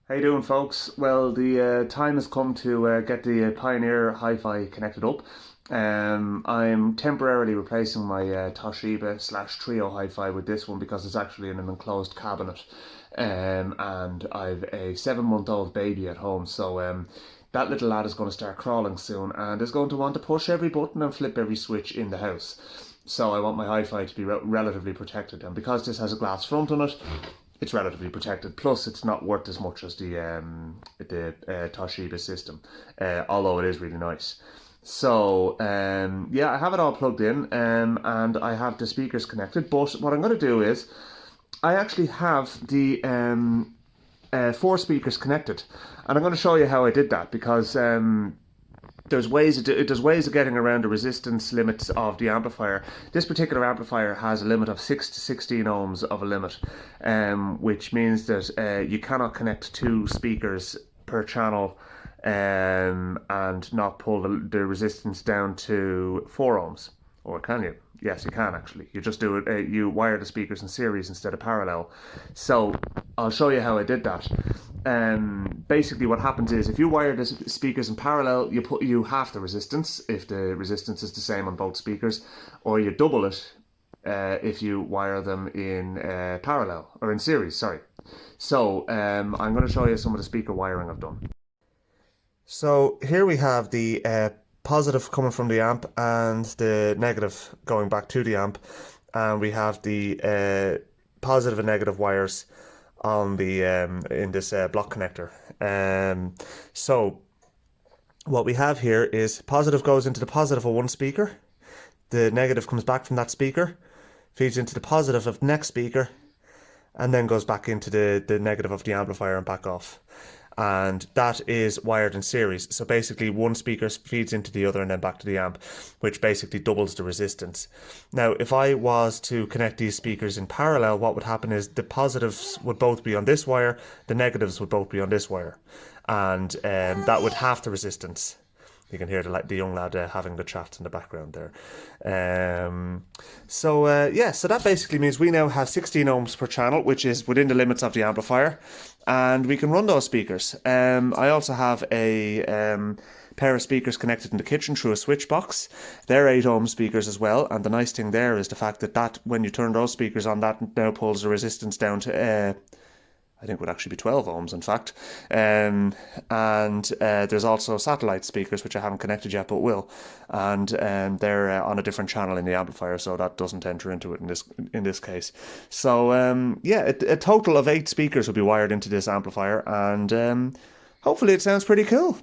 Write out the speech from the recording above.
How you doing, folks? Well, the time has come to get the Pioneer Hi-Fi connected up. I'm temporarily replacing my Toshiba slash Trio Hi-Fi with this one because it's actually in an enclosed cabinet, and I've a 7-month-old baby at home. So that little lad is going to start crawling soon and is going to want to push every button and flip every switch in the house. So I want my Hi-Fi to be relatively protected, and because this has a glass front on it, it's relatively protected. Plus, it's not worth as much as the Toshiba system, although it is really nice. So yeah, I have it all plugged in, and I have the speakers connected. But what I'm going to do is, I actually have the 4 speakers connected, and I'm going to show you how I did that because there's ways of getting around the resistance limits of the amplifier. This particular amplifier has a limit of 6 to 16 ohms of a limit, which means that you cannot connect 2 speakers per channel and not pull the resistance down to 4 ohms. Or can you? Yes, you can actually. You just do it. You wire the speakers in series instead of parallel. So I'll show you how I did that. Basically, what happens is if you wire the speakers in parallel, you half the resistance if the resistance is the same on both speakers, or you double it if you wire them in parallel or in series. Sorry. So I'm going to show you some of the speaker wiring I've done. So here we have the positive coming from the amp and the negative going back to the amp, and we have the positive and negative wires on the in this block connector. So what we have here is positive goes into the positive of one speaker, the negative comes back from that speaker, feeds into the positive of the next speaker, and then goes back into the negative of the amplifier and back off. And that is wired in series. So basically one speaker feeds into the other and then back to the amp, which basically doubles the resistance. Now, if I was to connect these speakers in parallel, what would happen is the positives would both be on this wire, the negatives would both be on this wire. And that would half the resistance. You can hear the young lad having the chat in the background there. Yeah, so that basically means we now have 16 ohms per channel, which is within the limits of the amplifier, and we can run those speakers. I also have a pair of speakers connected in the kitchen through a switch box. They're 8 ohm speakers as well, and the nice thing there is the fact that when you turn those speakers on, that now pulls the resistance down to I think it would actually be 12 ohms, in fact. There's also satellite speakers, which I haven't connected yet, but will. And they're on a different channel in the amplifier, so that doesn't enter into it in this case. So, yeah, a total of 8 speakers will be wired into this amplifier, and hopefully it sounds pretty cool.